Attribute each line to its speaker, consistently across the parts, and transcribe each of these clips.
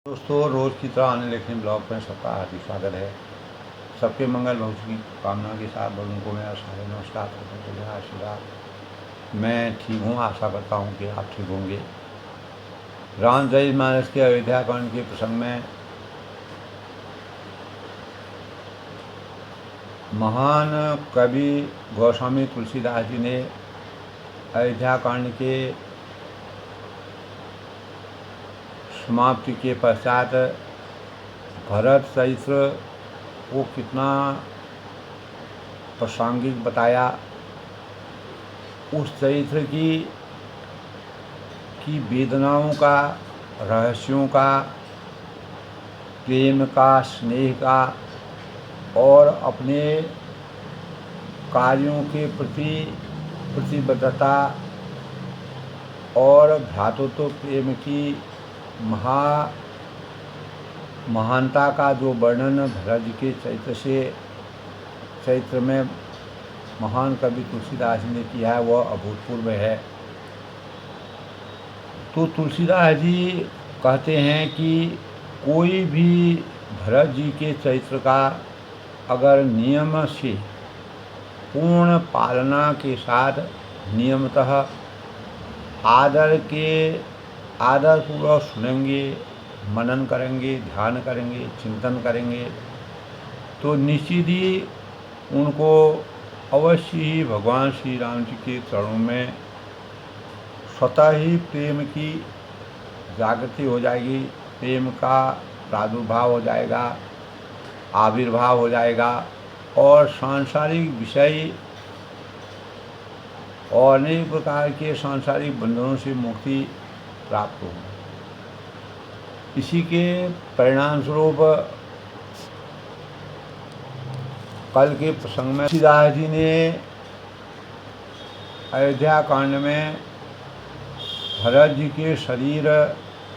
Speaker 1: दोस्तों, रोज़ की तरह आने लिखने ब्लॉग में सबका हार्दिक स्वागत है। सबके मंगल भविष्य की कामना के साथ बड़ों को मेरा सारे नमस्कार, छोटों को मेरा आशीर्वाद। मैं ठीक हूँ, आशा करता हूँ कि आप ठीक होंगे। रामचरित मानस के अयोध्या कांड के प्रसंग में महान कवि गोस्वामी तुलसीदास जी ने अयोध्या कांड के समाप्ति के पश्चात भरत चरित्र को कितना प्रासंगिक बताया। उस चरित्र की वेदनाओं का, रहस्यों का, प्रेम का, स्नेह का और अपने कार्यों के प्रति प्रतिबद्धता और भ्रातृत्व प्रेम की महानता का जो वर्णन भरत जी के चरित्र में महान कवि तुलसीदास जी ने किया है, वह अभूतपूर्व है। तो तुलसीदास जी कहते हैं कि कोई भी भरत जी के चरित्र का अगर नियम से पूर्ण पालना के साथ नियमतः आदरपूर्वक सुनेंगे, मनन करेंगे, ध्यान करेंगे, चिंतन करेंगे, तो निश्चित ही उनको अवश्य ही भगवान श्री राम जी के चरणों में स्वतः ही प्रेम की जागृति हो जाएगी, प्रेम का प्रादुर्भाव हो जाएगा, आविर्भाव हो जाएगा और सांसारिक विषय और अनेक प्रकार के सांसारिक बंधनों से मुक्ति प्राप्त होगी। इसी के परिणाम स्वरूप कल के प्रसंग में तुलसीदास जी ने अयोध्या कांड में भरत जी के शरीर,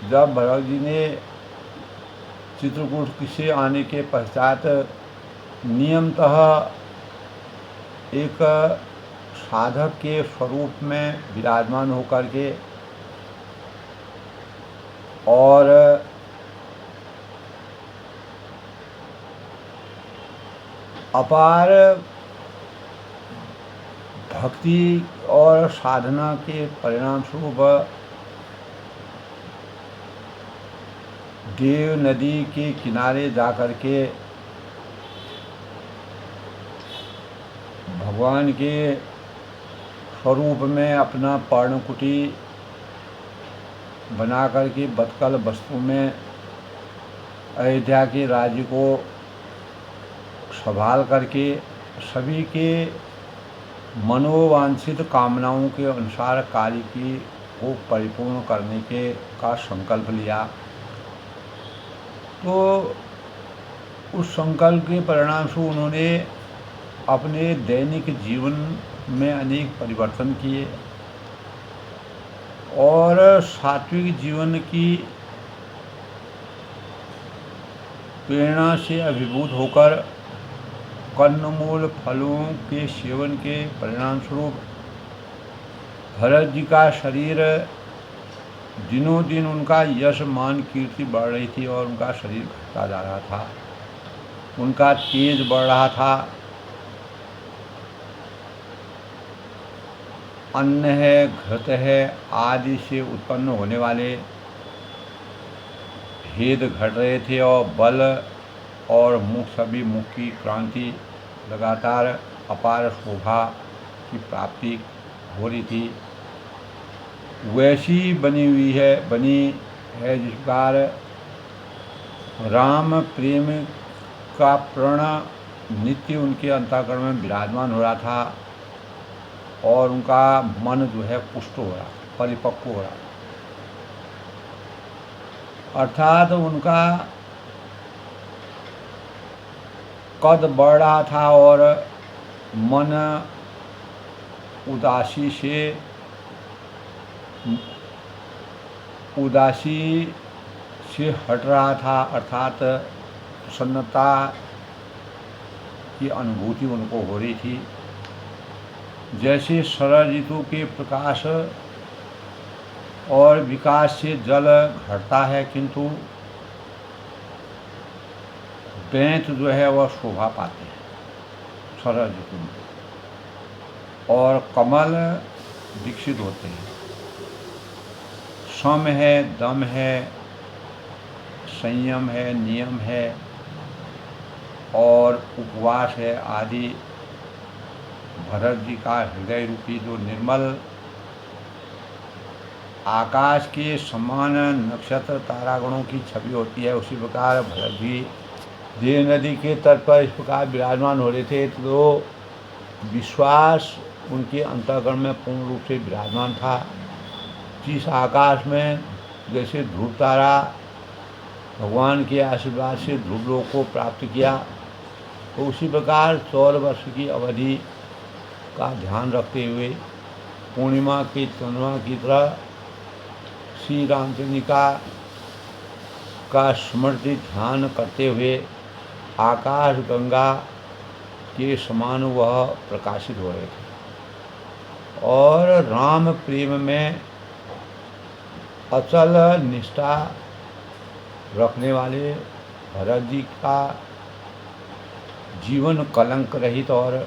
Speaker 1: जब भरत जी ने चित्रकूट से आने के पश्चात नियमतः एक साधक के स्वरूप में विराजमान होकर के और अपार भक्ति और साधना के परिणाम स्वरूप देव नदी के किनारे जाकर के भगवान के स्वरूप में अपना पर्णकुटी बना करके बतकल वस्तु में अयोध्या के राज्य को संभाल करके सभी के मनोवांछित कामनाओं के अनुसार कार्य को परिपूर्ण करने का संकल्प लिया। तो उस संकल्प के परिणाम से उन्होंने अपने दैनिक जीवन में अनेक परिवर्तन किए और सात्विक जीवन की प्रेरणा से अभिभूत होकर कंदमूल फलों के सेवन के परिणाम स्वरूप भरत जी का शरीर दिनों दिन उनका यश मान कीर्ति बढ़ रही थी और उनका शरीर घटता जा रहा था, उनका तेज बढ़ रहा था। अन्न है, घृत है आदि से उत्पन्न होने वाले भेद घट रहे थे और बल और सभी मुख की क्रांति लगातार अपार शोभा की प्राप्ति हो रही थी। वैसी बनी है जिस प्रकार राम प्रेम का प्रण नित्य उनके अंतःकरण में विराजमान हो रहा था और उनका मन जो है पुष्ट हो रहा, परिपक्व हो रहा, अर्थात उनका कद बढ़ रहा था और मन उदासी से हट रहा था, अर्थात प्रसन्नता की अनुभूति उनको हो रही थी। जैसे शरद ऋतु के प्रकाश और विकास से जल घटता है, किंतु बेंत जो है वह शोभा पाते हैं शरद ऋतु में, और कमल विकसित होते हैं। सम है, दम है, संयम है, नियम है और उपवास है आदि भरत जी का हृदय रूपी जो निर्मल आकाश के समान नक्षत्र तारागणों की छवि होती है, उसी प्रकार भरत जी देव नदी के तट पर इस प्रकार विराजमान हो रहे थे। तो विश्वास उनके अंतःकरण में पूर्ण रूप से विराजमान था। जिस आकाश में जैसे ध्रुव तारा भगवान के आशीर्वाद से ध्रुव लोक को प्राप्त किया, तो उसी प्रकार 14 वर्ष की अवधि का ध्यान रखते हुए पूर्णिमा के चंद्रमा की तरह श्री रामचंद्रिका का स्मृति ध्यान करते हुए आकाश गंगा के समान वह प्रकाशित हो रहे थे। और राम प्रेम में अचल निष्ठा रखने वाले भरत जी का जीवन कलंक रहित और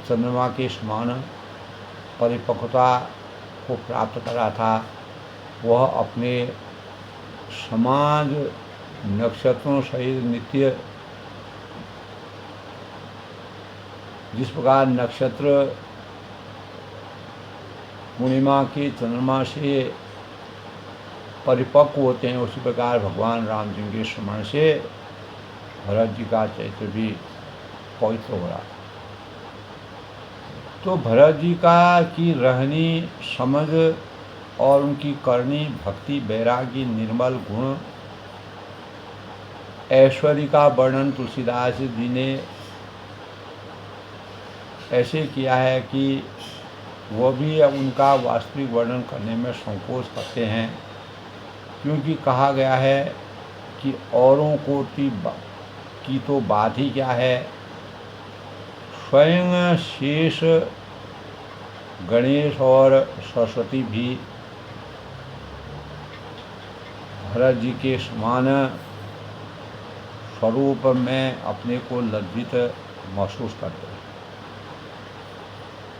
Speaker 1: चंद्रमा के समान परिपक्वता को प्राप्त कर रहा था। वह अपने समाज नक्षत्रों सहित नित्य, जिस प्रकार नक्षत्र पूर्णिमा के चंद्रमा से परिपक्व होते हैं, उसी प्रकार भगवान राम जी के स्मरण से भरत जी का चैत्र भी पवित्र हो रहा। तो भरत जी की रहनी समझ और उनकी करनी भक्ति वैराग्य निर्मल गुण ऐश्वर्य का वर्णन तुलसीदास जी ने ऐसे किया है कि वो भी उनका वास्तविक वर्णन करने में संकोच करते हैं, क्योंकि कहा गया है कि औरों को की तो बात ही क्या है, स्वयं शेष गणेश और सरस्वती भी भरत जी के समान स्वरूप में अपने को लज्जित महसूस करते हैं।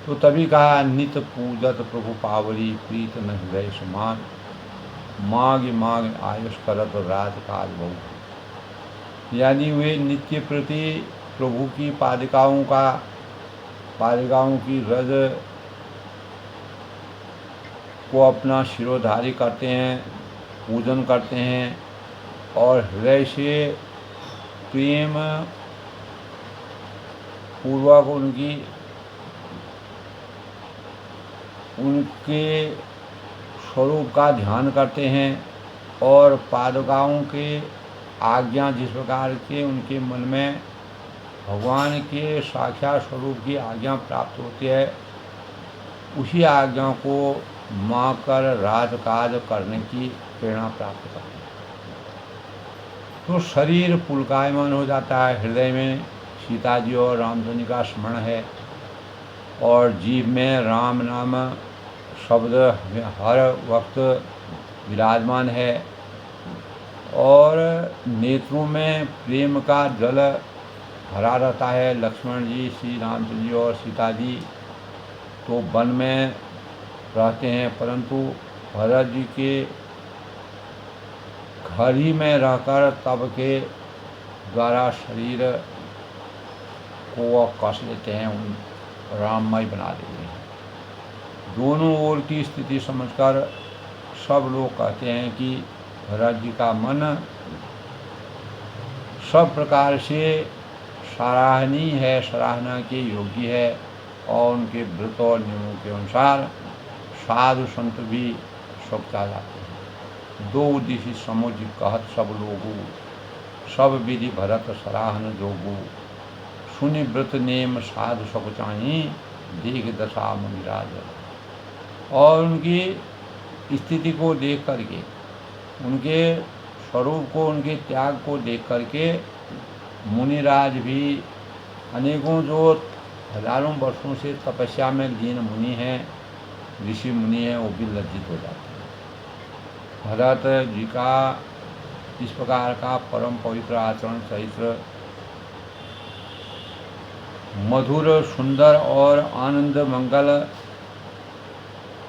Speaker 1: तो तभी कहा नित पूजत प्रभु पावली प्रीत न हृदय समान, मांग मांग आयुष करत राज काज बहु। यानी वे नित्य प्रति प्रभु की पादिकाओं की रज को अपना शिरोधारी करते हैं, पूजन करते हैं और हृदय से प्रेम पूर्वक उनके स्वरूप का ध्यान करते हैं और पादुकाओं के आज्ञा जिस प्रकार के उनके मन में भगवान के साक्षात स्वरूप की आज्ञा प्राप्त होती है, उसी आज्ञा को मानकर राजकाज करने की प्रेरणा प्राप्त करते हैं। तो शरीर पुलकायमान हो जाता है, हृदय में सीता जी और रामचंद्र का स्मरण है और जीव में राम नाम शब्द हर वक्त विराजमान है और नेत्रों में प्रेम का जल भरा रहता है। लक्ष्मण जी, श्री रामचंद्र जी और सीता जी तो वन में रहते हैं, परंतु भरत जी के घर ही में रहकर तब के द्वारा शरीर को वह कस लेते हैं, उन राममय बना देते हैं। दोनों ओर की स्थिति समझकर सब लोग कहते हैं कि भरत जी का मन सब प्रकार से सराहनीय है, सराहना के योग्य है और उनके व्रत और नियमों के अनुसार साधु संत भी सबका जाते हैं। दो उद्देश्य समुझ कहत सब लोगू, सब विधि भरत सराहन जोगू, सुनि व्रत नेम साधु सब चाही, देख दशा मुनिराज। और उनकी स्थिति को देख करके, उनके स्वरूप को, उनके त्याग को देख करके मुनिराज भी, अनेकों जो हजारों वर्षों से तपस्या में लीन मुनि हैं, ऋषि मुनि हैं, वो भी लज्जित हो जाते हैं। भरत जी का इस प्रकार का परम पवित्र आचरण चरित्र मधुर, सुंदर और आनंद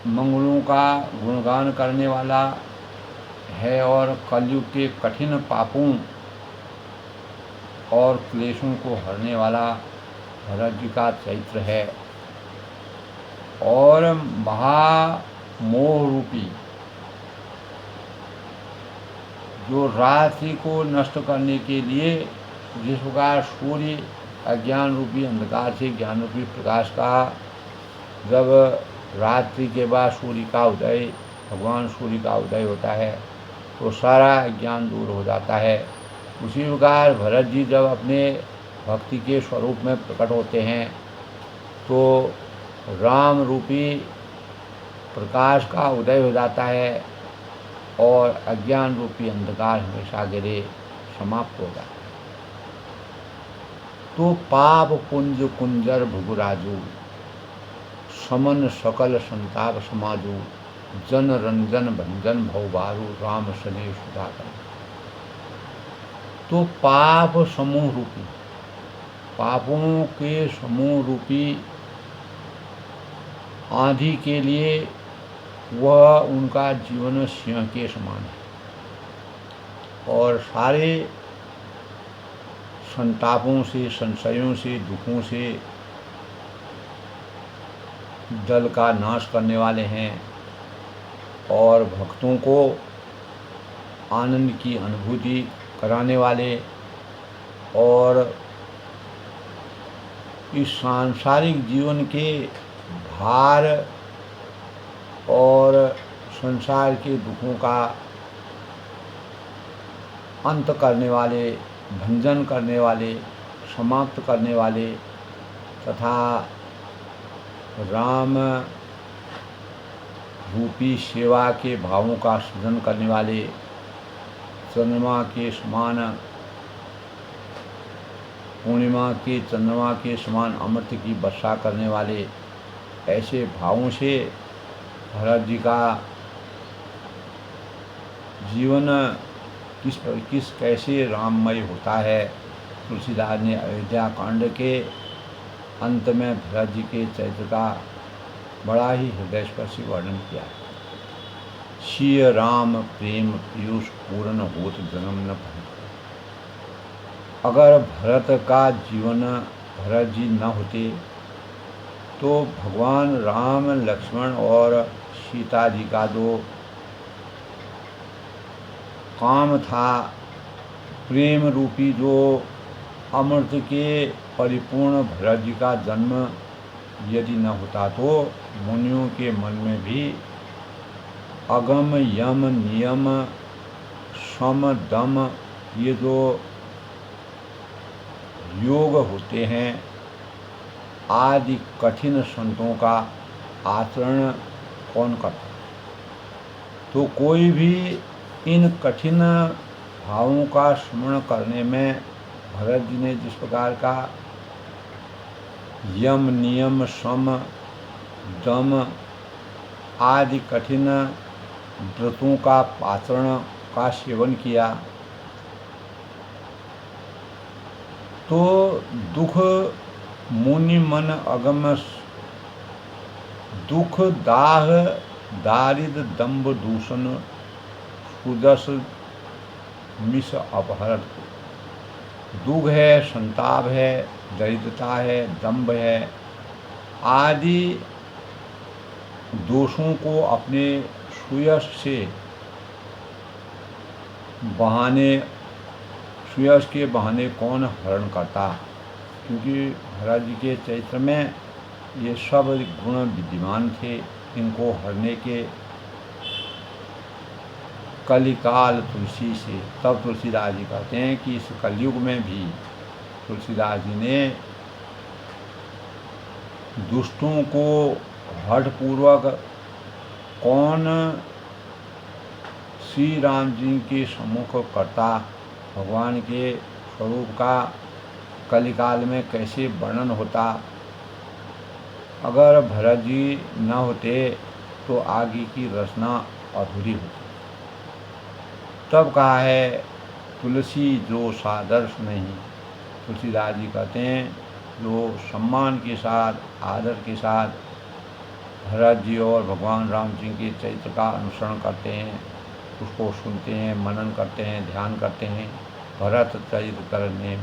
Speaker 1: मंगलों का गुणगान करने वाला है और कलयुग के कठिन पापों और क्लेशों को हरने वाला भरत जी का चरित्र है। और महामोह रूपी जो रात्रि को नष्ट करने के लिए जिस प्रकार सूर्य अज्ञान रूपी अंधकार से ज्ञान रूपी प्रकाश का जब रात्रि के बाद सूर्य का उदय, भगवान सूर्य का उदय होता है तो सारा अज्ञान दूर हो जाता है। उसी प्रकार भरत जी जब अपने भक्ति के स्वरूप में प्रकट होते हैं तो राम रूपी प्रकाश का उदय हो जाता है और अज्ञान रूपी अंधकार हमेशा के लिए समाप्त हो जाता है। तो पाप पुंज कुंजर भुगुराजू, समन सकल संताप समाजू, जन रंजन भंजन भवबारू, राम सने सुधाकर। तो पाप समूह रूपी, पापों के समूह रूपी आंधी के लिए वह उनका जीवन सिंह के समान है और सारे संतापों से, संशयों से, दुखों से दल का नाश करने वाले हैं और भक्तों को आनंद की अनुभूति कराने वाले और इस सांसारिक जीवन के भार और संसार के दुखों का अंत करने वाले, भंजन करने वाले, समाप्त करने वाले तथा राम रूपी सेवा के भावों का सृजन करने वाले, चंद्रमा के समान, पूर्णिमा के चंद्रमा के समान अमृत की वर्षा करने वाले ऐसे भावों से भरत जी का जीवन किस कैसे राममय होता है। तुलसीदास ने अयोध्या कांड के अंत में भरत जी के चरित्र का बड़ा ही हृदयस्पर्शी वर्णन किया है। सिय राम प्रेम पीयूष पूर्ण होत जन्म न पाए। अगर भरत का जीवन भरत जी न होते तो भगवान राम, लक्ष्मण और सीता जी का जो काम था, प्रेम रूपी जो अमृत के परिपूर्ण भरत जी का जन्म यदि न होता तो मुनियों के मन में भी अगम, यम, नियम, सम, दम ये जो योग होते हैं आदि कठिन संतों का आचरण कौन करता। तो कोई भी इन कठिन भावों का स्मरण करने में भरत जी ने जिस प्रकार का यम, नियम, सम, दम आदि कठिन व्रतों का आचरण का सेवन किया तो दुख मुनि मन अगम, दुख दाह दारिद्र दंभ दूषण सुदस मिस अपहरण। दुख है, संताप है, दरिद्रता है, दंभ है आदि दोषों को अपने सुयश से बहाने, सुयश के बहाने कौन हरण करता। क्योंकि भरत जी के चरित्र में ये सब गुण विद्यमान थे। इनको हरने के कलिकाल तुलसी से, तब तुलसीदास जी कहते हैं कि इस कलयुग में भी तुलसीदास जी ने दुष्टों को हठपूर्वक कौन श्री राम जी के सम्मुख करता, भगवान के स्वरूप का कलिकाल में कैसे वर्णन होता। अगर भरत जी न होते तो आगे की रचना अधूरी होती। तब कहा है तुलसी जो सादर्श नहीं। तुलसीदास जी कहते हैं जो सम्मान के साथ आदर के साथ भरत जी और भगवान राम जी के चरित्र का अनुसरण करते हैं, उसको सुनते हैं, मनन करते हैं, ध्यान करते हैं। भरत चरित्र करने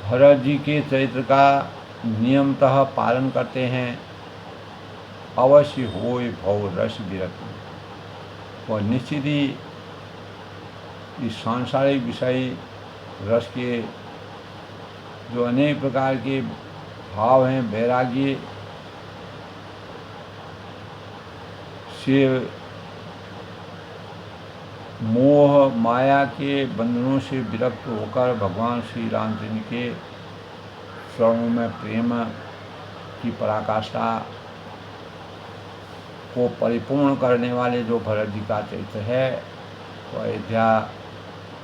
Speaker 1: भरत जी के चरित्र का नियमतः पालन करते हैं। अवश्य होय भव रस विरक्त, और निश्चित ही इस सांसारिक विषय रस के जो अनेक प्रकार के भाव हैं, वैराग्य से मोह माया के बंधनों से विरक्त होकर भगवान श्री रामचंद्र के चरणों में प्रेम की पराकाष्ठा को परिपूर्ण करने वाले जो भरत जी का चरित्र है, तो अयोध्या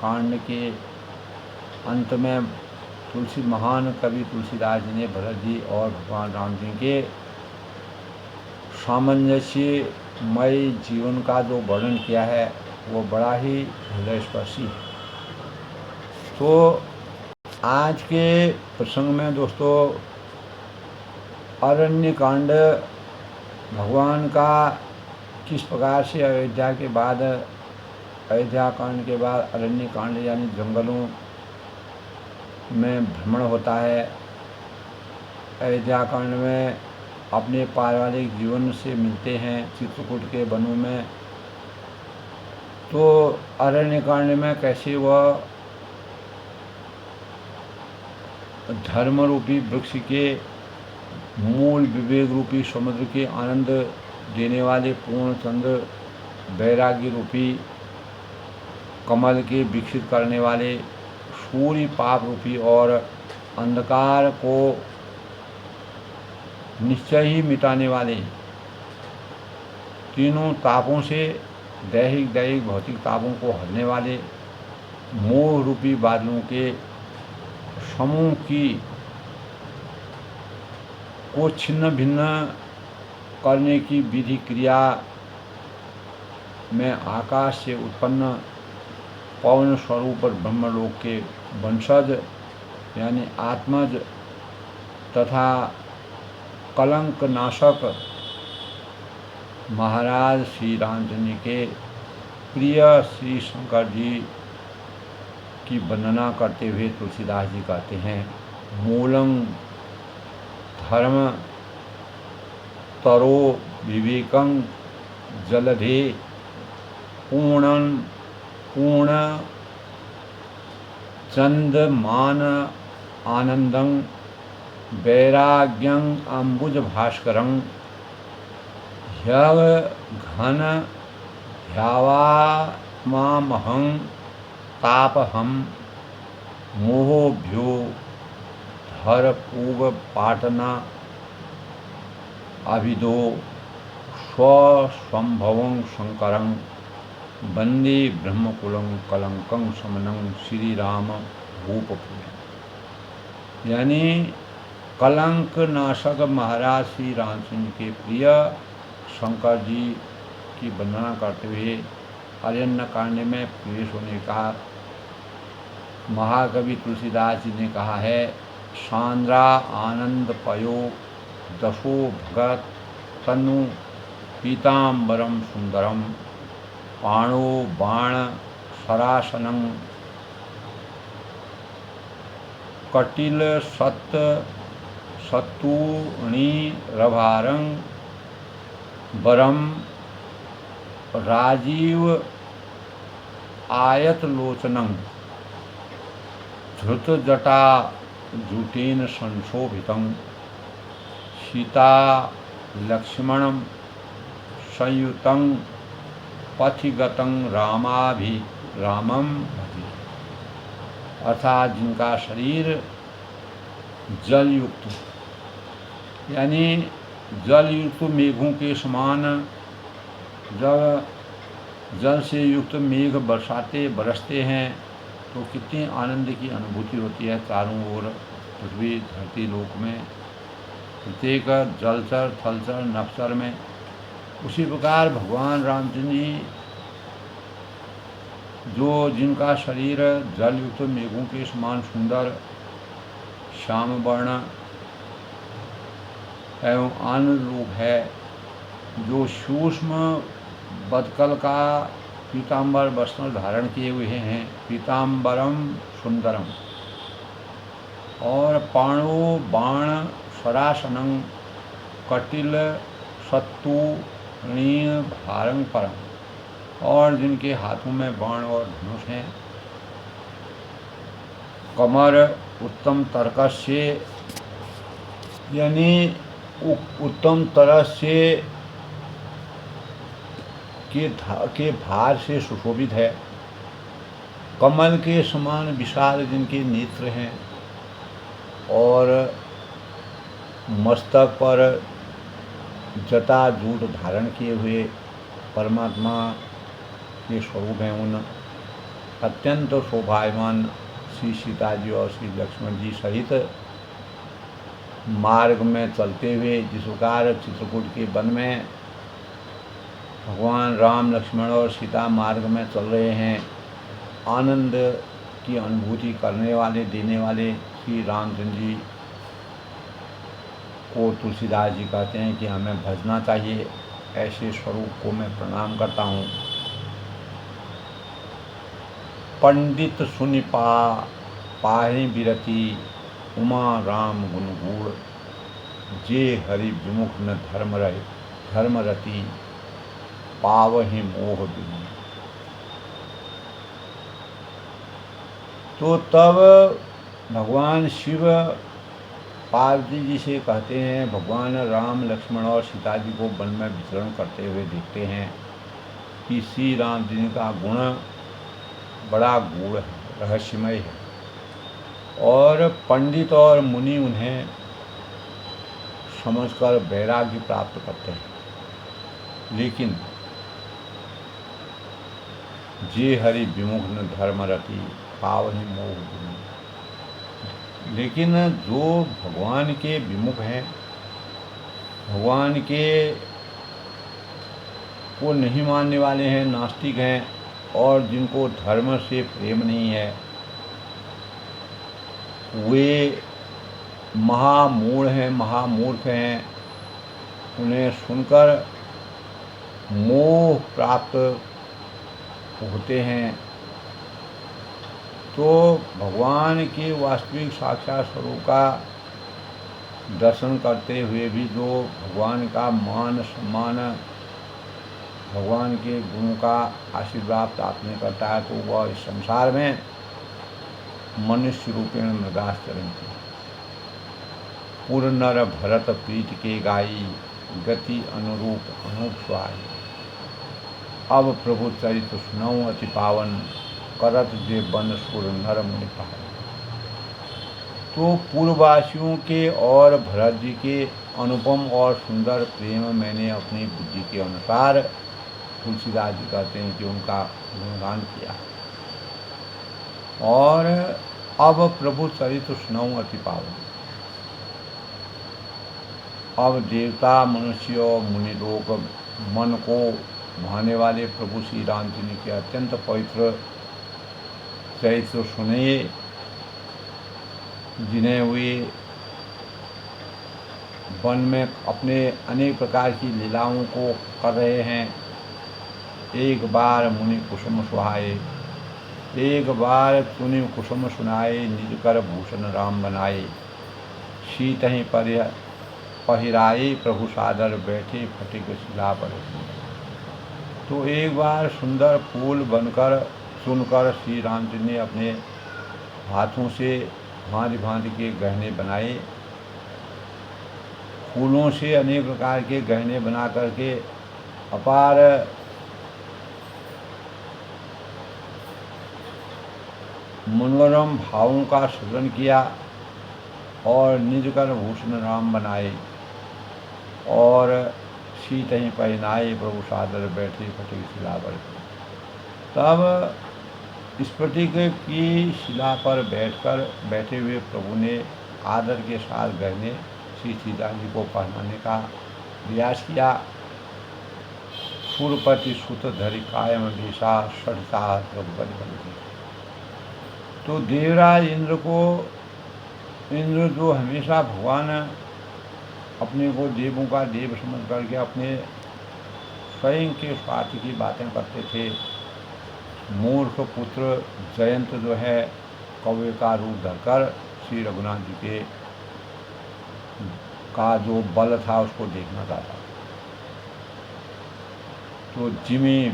Speaker 1: कांड के अंत में तुलसी महान कवि तुलसीदास जी ने भरत जी और भगवान राम जी के सामंजस्यमय जीवन का जो वर्णन किया है, वो बड़ा ही हृदयस्पर्शी। तो आज के प्रसंग में दोस्तों अरण्य कांड भगवान का किस प्रकार से अयोध्या कांड के बाद अरण्य कांड यानी जंगलों में भ्रमण होता है। अयोध्या कांड में अपने पारिवारिक जीवन से मिलते हैं चित्रकूट के वनों में। तो अरण्य कांड में कैसे वह धर्म रूपी वृक्ष के मूल विवेक रूपी समुद्र के आनंद देने वाले पूर्ण चंद्र वैराग्य रूपी कमल के विकसित करने वाले सूर्य पाप रूपी और अंधकार को निश्चय ही मिटाने वाले तीनों तापों से दैहिक भौतिक तापों को हरने वाले मोह रूपी बादलों के समूह को छिन्न भिन्न करने की विधि क्रिया में आकाश से उत्पन्न पवन स्वरूप ब्रह्मलोक के वंशज यानी आत्मज तथा कलंक नाशक महाराज श्री रामचंद्र के प्रिय श्री शंकर जी की वंदना करते हुए तुलसीदास जी कहते हैं, मूलं धर्म तरो विवेकं जलधे पूर्ण चंदमान आनंदं वैराग्यं अम्बुज भास्करं ह्यव घन ध्यावामहं तापहं मोहोभ्यो धर पूग पाटना अभिदो स्वसंभवं शंकरं वंदे ब्रह्मकुलं कलंकं समनं श्री राम भूपपुरं। यानी कलंक नाशक महाराज श्री रामचंद्र के प्रिय शंकर जी की वंदना करते हुए अरण्य कांड में प्रवेश होने का महाकवि तुलसीदास जी ने कहा है, सांद्रा आनंद पयो दशो भगत तनु पीताम्बरम सुंदरम पाणो बाण सरासनं कटिल सत्तूणी रभारं वरम राजीव आयतलोचनं धृत जटा जुटेन संशोभितं सीता लक्ष्मण संयुतं पथिगतं रामम भजे। अर्थात जिनका शरीर जल युक्त यानी जल युक्त मेघों के समान, जब जल से युक्त मेघ बरसते हैं तो कितनी आनंद की अनुभूति होती है। चारों ओर पृथ्वी धरती लोक में प्रत्येक जलचर थलचर नभचर में, उसी प्रकार भगवान रामचंद्र जी जिनका शरीर जल युक्त मेघों के समान सुंदर श्याम वर्ण एवं आनंद रूप है, जो सूक्ष्म बदकल का पीताम्बर वस्त्र धारण किए हुए हैं, पीताम्बरम सुंदरम, और पाणो बाण सरासनं कटिल सत्तु ऋण भारंग परम, और जिनके हाथों में बाण और धनुष हैं, कमर उत्तम तर्कस से यानी उत्तम तरह से के भार से सुशोभित है, कमल के समान विशाल जिनके नेत्र हैं, और मस्तक पर जटाजूट धारण किए हुए परमात्मा के स्वरूप हैं। उन अत्यंत शोभायमान श्री सीता जी और श्री लक्ष्मण जी सहित मार्ग में चलते हुए, जिस प्रकार चित्रकूट के वन में भगवान राम लक्ष्मण और सीता मार्ग में चल रहे हैं, आनंद की अनुभूति करने वाले देने वाले श्री रामचंद्र जी को तुलसीदास जी कहते हैं कि हमें भजना चाहिए। ऐसे स्वरूप को मैं प्रणाम करता हूँ। पंडित सुनि पाहि बिरति, उमा राम गुण गूढ़, जे हरि विमुख न धर्मरति, पावहि मोह विमुख। तो तब भगवान शिव पार्वती जी से कहते हैं, भगवान राम लक्ष्मण और सीता जी को वन में विचरण करते हुए देखते हैं कि श्री राम जी का गुण बड़ा गूढ़ है, रहस्यमय है, और पंडित और मुनि उन्हें समझकर वैराग्य प्राप्त करते हैं। लेकिन जे हरि विमुख न धर्मरति, पावहि मोह विमुख, लेकिन जो भगवान के विमुख हैं, भगवान के को नहीं मानने वाले हैं, नास्तिक हैं, और जिनको धर्म से प्रेम नहीं है, वे महामूढ़ हैं, महामूर्ख हैं। उन्हें सुनकर मोह प्राप्त होते हैं। तो भगवान के वास्तविक साक्षात स्वरूप का दर्शन करते हुए भी जो भगवान का मान सम्मान, भगवान के गुणों का आशीर्वाद प्राप्त नहीं करता है, तो वह इस संसार में मनुष्य रूपेण मृगाश्चरण की पूर्ण नर भरत प्रीत के गाई, गति अनुरूप अनूप सुहाई। अब प्रभु चरित्र सुनऊ अति पावन, करत जे बन सुर नर मुनि पावन। तो पूर्ववासियों के और भरत जी के अनुपम और सुंदर प्रेम मैंने अपनी बुद्धि के अनुसार, तुलसीदास जी कहते हैं कि उनका गुणगान किया। और अब प्रभु चरित्र सुनऊ अति पावन। अब देवता, मनुष्य और मुनि लोग मन को भाने वाले प्रभु श्री रामचंद्र के अत्यंत पवित्र चरित्र सुनिए, जिन्हें वे वन में अपने अनेक प्रकार की लीलाओं को कर रहे हैं। एक बार मुनि कुसुम सुहाए, एक बार तुनि कुसुम सुनाए, निज कर भूषण राम बनाए, शीत ही पहिराए, प्रभु सादर बैठे फटिक शिला पर। तो एक बार सुंदर फूल बनकर चुनकर श्री रामचंद्र ने अपने हाथों से भांति भांति के गहने बनाए। फूलों से अनेक प्रकार के गहने बना करके अपार मनोरम भावों का सृजन किया और निज कर भूषण राम बनाए, और शीत ही पहनाए, प्रभु सादर बैठे फटिक शिला पर। तब स्फटिक की शिला पर बैठे हुए प्रभु ने आदर के साथ गहने श्री सीता जी को पहनाने का प्रयास किया। सुरपति सुत धरि कायम दिशा, षठता रघुपति बलि। तो देवराज इंद्र को इंद्र जो हमेशा भगवान अपने को देवों का देव समझ करके अपने स्वयं के स्वार्थ की बातें करते थे। मूर्ख पुत्र जयंत जो है कौवे का रूप धरकर श्री रघुनाथ जी के का जो बल था उसको देखना चाहता। तो जिमी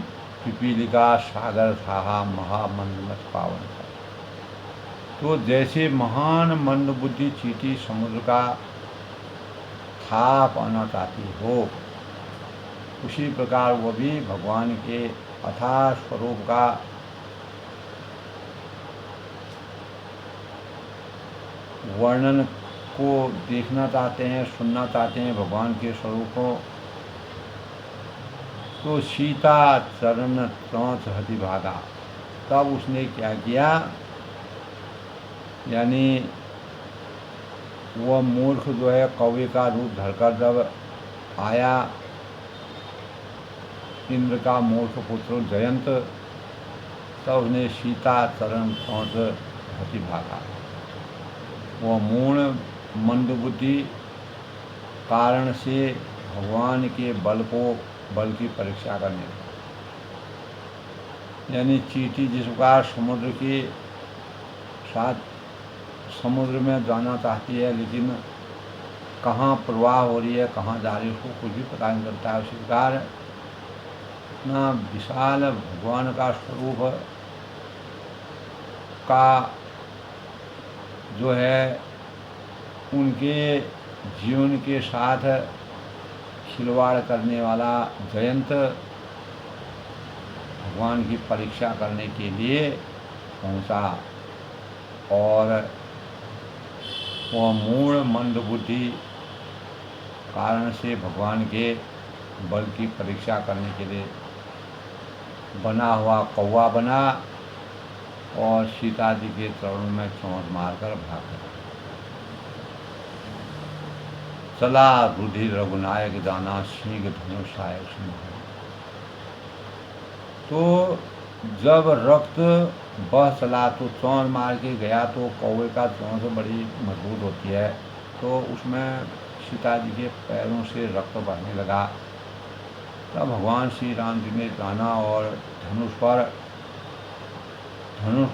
Speaker 1: पिपीलिका सागर था महामंदमत पावन था। तो जैसे महान मंदबुद्धि चींटी समुद्र का था पाना चाहती हो, उसी प्रकार वो भी भगवान के अथाह स्वरूप का वर्णन को देखना चाहते हैं, सुनना चाहते हैं भगवान के स्वरूप को। तो सीता चरण चौंच हति भागा। तब उसने क्या किया, यानी वह मूर्ख जो है कौवे का रूप धरकर जब आया, इंद्र का मूर्ख पुत्र जयंत, तब उसने सीता चरण चौंच हति भागा। वह मूढ़ मंदबुद्धि कारण से भगवान के बल की परीक्षा करने, यानी चींटी जिस प्रकार समुद्र के साथ समुद्र में जाना चाहती है, लेकिन कहाँ प्रवाह हो रही है, कहाँ जा रही है, उसको कुछ भी पता नहीं चलता है। उसी प्रकार इतना विशाल भगवान का स्वरूप का जो है उनके जीवन के साथ खिलवाड़ करने वाला जयंत भगवान की परीक्षा करने के लिए पहुंचा, और वह मूढ़ मंदबुद्धि कारण से भगवान के बल की परीक्षा करने के लिए बना हुआ कौवा बना और सीता जी के चरणों में चोंच मारकर भाग गया। चला रुधिर रघुनायक जाना शीघ्र धनुषाय सिंह। तो जब रक्त बह चला तो चोंच मार के गया, तो कौवे का चोंच बड़ी मजबूत होती है, तो उसमें सीता जी के पैरों से रक्त बहने लगा। तब भगवान श्री राम जी ने जाना और धनुष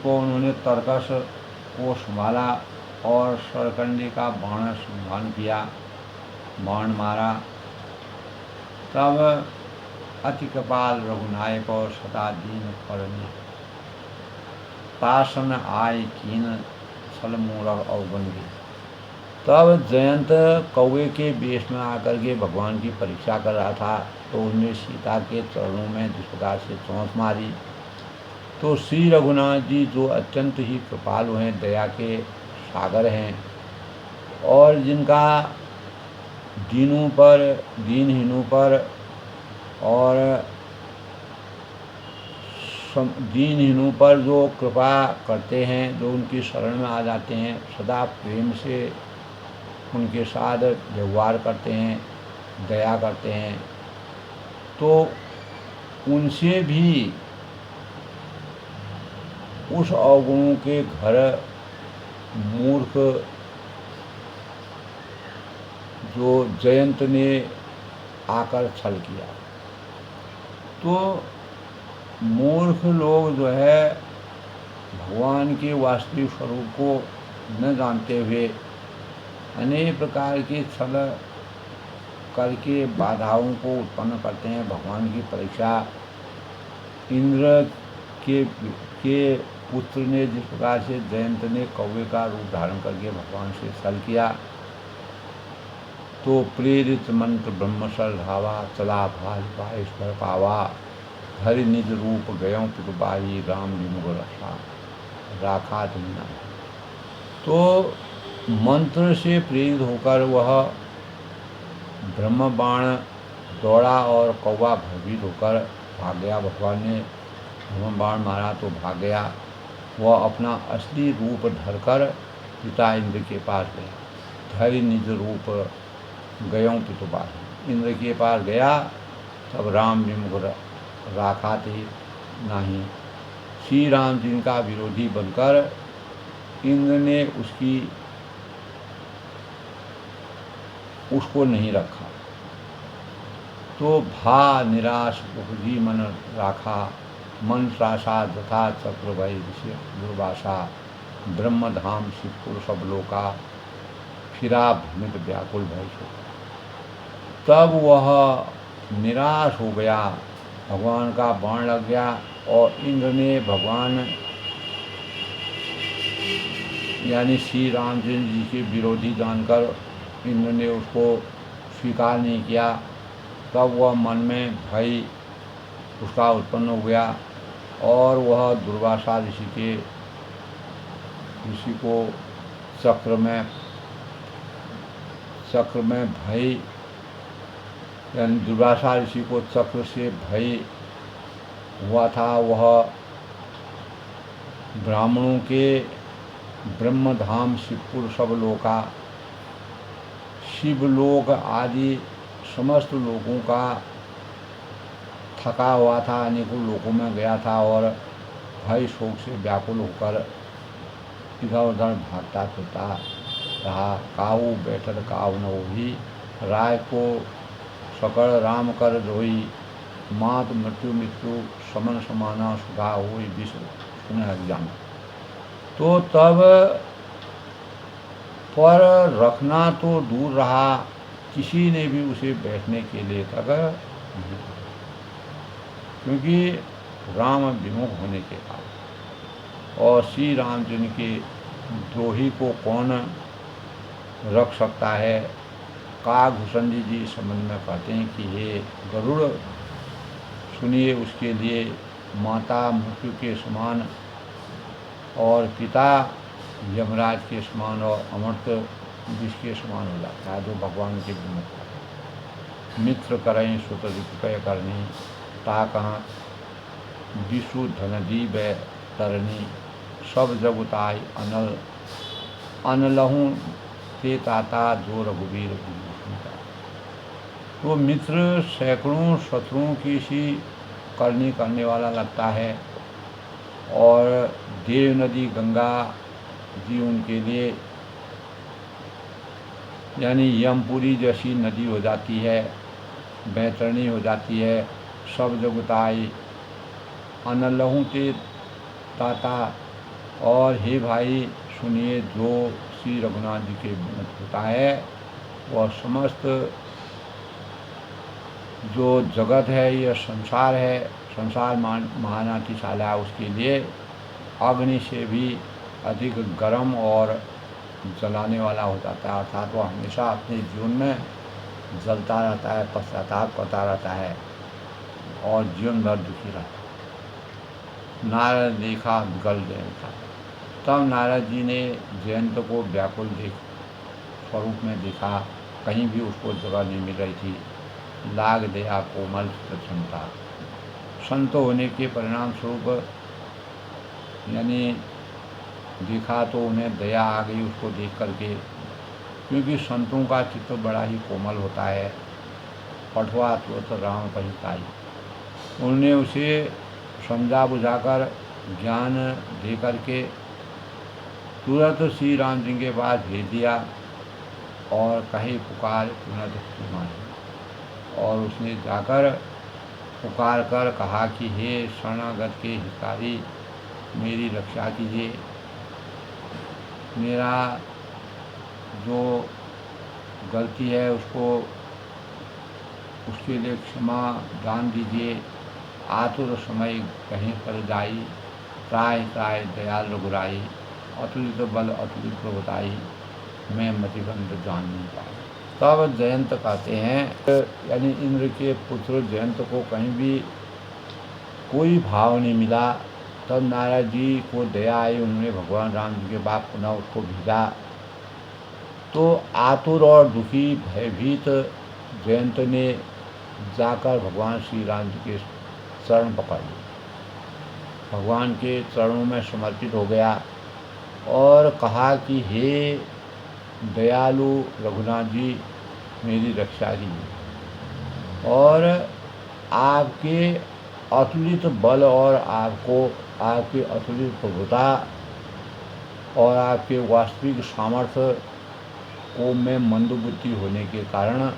Speaker 1: को उन्होंने तरकस को संभाला और सरकंडी का बाण संधान किया, बाण मारा। तब अति कपाल रघुनायक और सदा दीन करनी पासन आय कीन छल मूरख अवगुण भी। तब जयंत कौवे के वेश में आकर के भगवान की परीक्षा कर रहा था, तो उसने सीता के चरणों में जिस प्रकार से चोंच मारी, तो श्री रघुनाथ जी जो अत्यंत ही कृपालु हैं, दया के सागर हैं, और जिनका दीनहीनों पर और दीनहीनों पर जो कृपा करते हैं, जो उनकी शरण में आ जाते हैं, सदा प्रेम से उनके साथ व्यवहार करते हैं, दया करते हैं, तो उनसे भी उस अवगुणों के घर मूर्ख जो जयंत ने आकर छल किया। तो मूर्ख लोग जो है भगवान के वास्तविक स्वरूप को न जानते हुए अनेक प्रकार के छल करके बाधाओं को उत्पन्न करते हैं। भगवान की परीक्षा इंद्र के पुत्र ने जिस प्रकार से जयंत ने कौवे का रूप धारण करके भगवान से छल किया, तो प्रेरित मंत्र ब्रह्म धावा चला भाईश्वर पावा हरि निज रूप गयों पितुबाई राम विमुख राखा दुनिया। तो मंत्र से प्रेरित होकर वह ब्रह्म बाण दौड़ा और कौवा भयभीत होकर भाग गया। भगवान ने ब्रह्म बाण मारा तो भाग गया। वह अपना असली रूप धरकर पिता इंद्र के पास गया। धरि निज रूप गयों पितुबाई, इंद्र के पास गया, तब राम विमुख राखा थे नहीं। श्री राम जी का विरोधी बनकर इंद्र ने उसकी उसको नहीं रखा। तो भा निराश उपजी मन राखा, मन त्रासा तथा चक्र भय ऋषि दुर्वासा, ब्रह्मधाम शिवपुर सब लोका, फिरा भ्रमित व्याकुल भय सो। तब वह निराश हो गया, भगवान का बाण लग गया और इंद्र ने भगवान यानी श्री रामचंद्र जी के विरोधी जानकर इंद्र ने उसको स्वीकार नहीं किया। तब वह मन में भय उसका उत्पन्न हो गया और वह दुर्वासा ऋषि को चक्र में भय यानी दुर्वासा ऋषि को चक्र से भय हुआ था। वह ब्राह्मणों के ब्रह्मधाम शिवपुर सब लोका, शिवलोक आदि समस्त लोगों का थका हुआ था, अनेकों लोकों में गया था और भय शोक से व्याकुल होकर इधर उधर भागता फिरता रहा। काऊ बैठल काऊ न होई, राय को सकल राम कर रोई, मात मृत्यु समन समाना सुधा होई विश्व सुने जाना। तो तब पर रखना तो दूर रहा, किसी ने भी उसे बैठने के लिए तक नहीं, क्योंकि राम विमुख होने के कारण। और श्री रामचंद्र के द्रोही को कौन रख सकता है। काकभूषण जी इस संबंध में कहते हैं कि हे गरुड़, सुनिए उसके लिए माता मृत्यु के समान और पिता यमराज के समान और अमृत विष के समान हो जाता है जो भगवान के विमुख है। मित्र करें सुत रिपुकय करनी, ता कहाँ विशु धनदी व तरनी, सब जग उताई अनलहूँ ते ताता जो रघुवीर विभूषण। तो मित्र सैकड़ों शत्रुओं की सी करनी करने वाला लगता है और देव नदी गंगा जी उनके लिए यानी यमपुरी जैसी नदी हो जाती है, बैतरणी हो जाती है। सब जगताई अनलहूँ ते ताता, और हे भाई सुनिए जो श्री रघुनाथ जी के विमुख होता है वह समस्त जो जगत है, यह संसार है, संसार महानातिशाला उसके लिए अग्नि से भी अधिक गर्म और जलाने वाला हो जाता है। अर्थात वह हमेशा अपने जीवन में जलता रहता है, पश्चाताप करता रहता है और जीवन भर दुखी रहता है। नारद देखा विकल जयंत, तब नारद जी ने जयंत को व्याकुल स्वरूप में देखा, कहीं भी उसको जगह नहीं मिल रही थी। लाग दया कोमल क्षमता, संत होने के परिणाम स्वरूप यानी देखा तो उन्हें दया आ गई उसको देख करके, क्योंकि संतों का चित्त बड़ा ही कोमल होता है। पठवा तो राम कही ताई, उन्होंने उसे समझा बुझाकर ज्ञान दे करके तुरंत श्री राम जी के पास भेज दिया और कहे पुकार पुनः, और उसने जाकर पुकार कर कहा कि हे शरणागत के हितकारी, मेरी रक्षा कीजिए, मेरा जो गलती है उसके लिए क्षमा दान दीजिए। आतुर समय कहीं पर जाई, त्राय त्राय दयाल रघुराई, अतुलित बल अतुलित प्रभुताई, मैं मतिबंध जान नहीं पाई। तब जयंत कहते हैं यानी इंद्र के पुत्र जयंत को कहीं भी कोई भाव नहीं मिला। तब नारद जी को दया आई, उन्होंने भगवान राम जी के बाद पुनः उसको भेजा। तो आतुर और दुखी भयभीत जयंत ने जाकर भगवान श्री राम जी के चरण पकड़ लिए, भगवान के चरणों में समर्पित हो गया और कहा कि हे दयालु रघुनाथ जी, मेरी रक्षा कीजिए और आपके अतुलित बल और आपके अतुलित प्रभुता और आपके वास्तविक सामर्थ्य को मैं मंदबुद्धि होने के कारण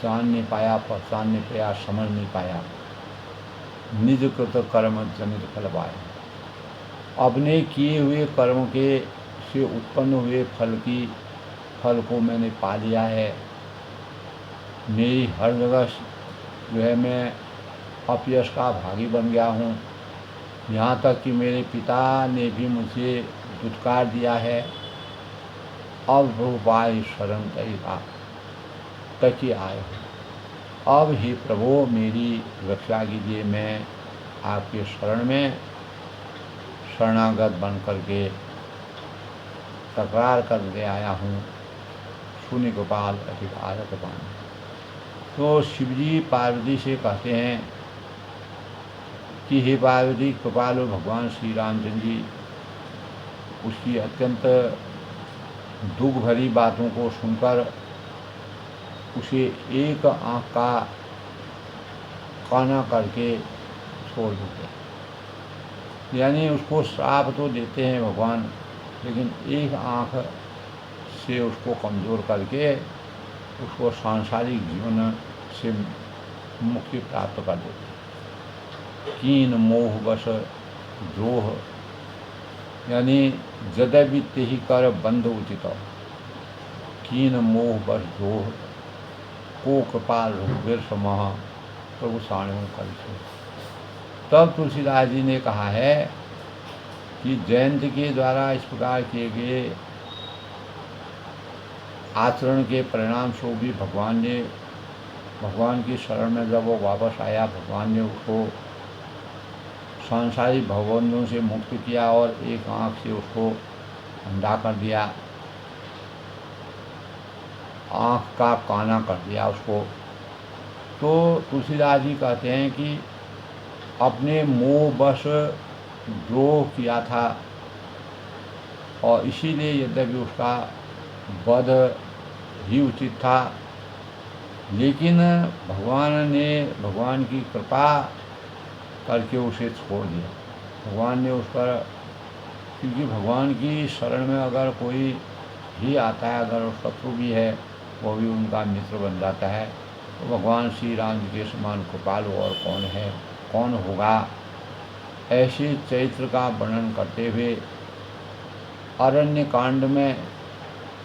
Speaker 1: जान नहीं पाया, पहचान नहीं पाया, समझ नहीं पाया। निज कृत कर्म जनित फल पाए। अपने किए हुए कर्म के से उत्पन्न हुए फल को मैंने पा लिया है। मेरी हर जगह जो है मैं अपयश का भागी बन गया हूँ। यहाँ तक कि मेरे पिता ने भी मुझे दुत्कार दिया है। अब रूपाय शरण तकी आए हो। अब ही प्रभु मेरी रक्षा कीजिए। मैं आपके शरण में शरणागत बन करके तकरार करके आया हूँ। सुनि गोपाल अधिकार पान। तो शिवजी पार्वती से कहते हैं कि हे पार्वती, कृपालु भगवान श्री रामचंद्र जी उसकी अत्यंत दुख भरी बातों को सुनकर उसे एक आँख का काना करके छोड़ देते। यानी उसको श्राप तो देते हैं भगवान, लेकिन एक आँख से उसको कमज़ोर करके उसको सांसारिक जीवन से मुक्ति प्राप्त कर देते। कीन मोह बस द्रोह, यानी जदवि तेहि कर बंध उचित। कीन मोह बस द्रोह को कृपाल रघुवीर समह प्रभु साणु कर। तब तुलसीदास जी ने कहा है कि जयंत के द्वारा इस प्रकार किए गए आचरण के परिणाम स्वरूप भी भगवान की शरण में जब वो वापस आया, भगवान ने उसको सांसारिक भवबंधों से मुक्त किया और एक आँख से उसको अंधा कर दिया, आँख का काना कर दिया उसको। तो तुलसीदास जी कहते हैं कि अपने मोह बस द्रोह किया था और इसीलिए यद्यपि उसका वध ही उचित था, लेकिन भगवान की कृपा करके उसे छोड़ दिया। भगवान ने उस पर, क्योंकि भगवान की शरण में अगर कोई भी आता है, अगर शत्रु भी है, वो भी उनका मित्र बन जाता है। तो भगवान श्री राम जी के समान कृपालु और कौन होगा। ऐसे चरित्र का वर्णन करते हुए अरण्य कांड में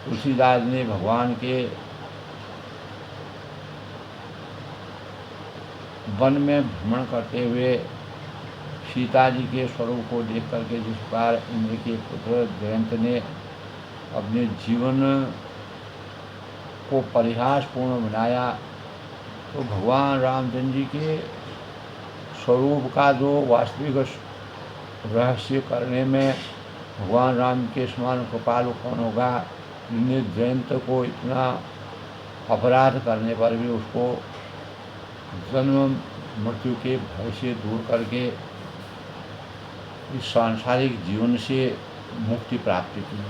Speaker 1: तुलसीदास ने भगवान के वन में भ्रमण करते हुए सीता जी के स्वरूप को देख करके जिस प्रकार इंद्र के पुत्र जयंत ने अपने जीवन को परिहासपूर्ण बनाया, तो भगवान रामचंद्र जी के स्वरूप का जो वास्तविक रहस्य करने में भगवान राम के समान कृपालु कौन होगा, जिन्हें जयंत को इतना अपराध करने पर भी उसको जन्म मृत्यु के भय से दूर करके इस सांसारिक जीवन से मुक्ति प्राप्त की।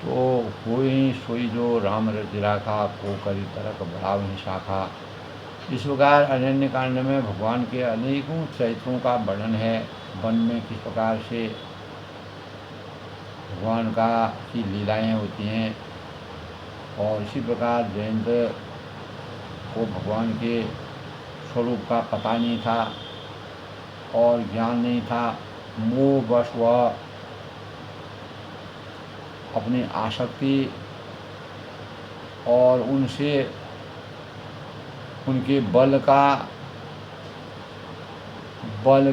Speaker 1: तो कोई सोई जो राम रति राखा, को करी तरक बढ़ाव ही शाखा। इस प्रकार अरण्य कांड में भगवान के अनेकों चरित्रों का वर्णन है। वन में किस प्रकार से भगवान की लीलाएं होती हैं, और इसी प्रकार जयंत को भगवान के स्वरूप का पता नहीं था और ज्ञान नहीं था। मोहवश वह अपनी आसक्ति और उनसे उनके बल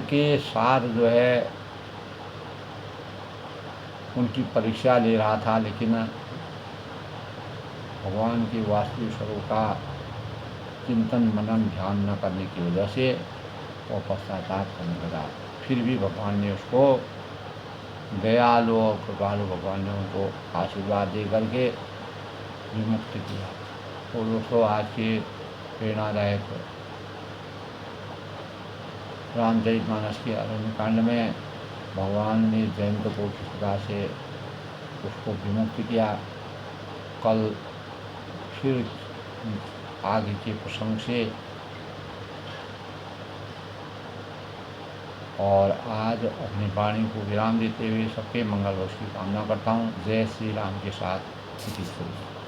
Speaker 1: के साथ जो है उनकी परीक्षा ले रहा था, लेकिन भगवान के वास्तविक स्वरूप का चिंतन मनन ध्यान न करने की वजह से वो पश्चाताप करने लगा। फिर भी भगवान ने उसको दयालु और कृपालु भगवान ने उनको आशीर्वाद दे करके विमुक्त किया। तो दोस्तों, आज के प्रेरणादायक रामचरितमानस के अरण्य कांड में भगवान ने जयंत को किस प्रकार से उसको विमुक्त किया। कल फिर आगे के प्रसंग से, और आज अपनी वाणी को विराम देते हुए सबके मंगल की कामना करता हूँ। जय श्री राम के साथ। इति श्रूयते।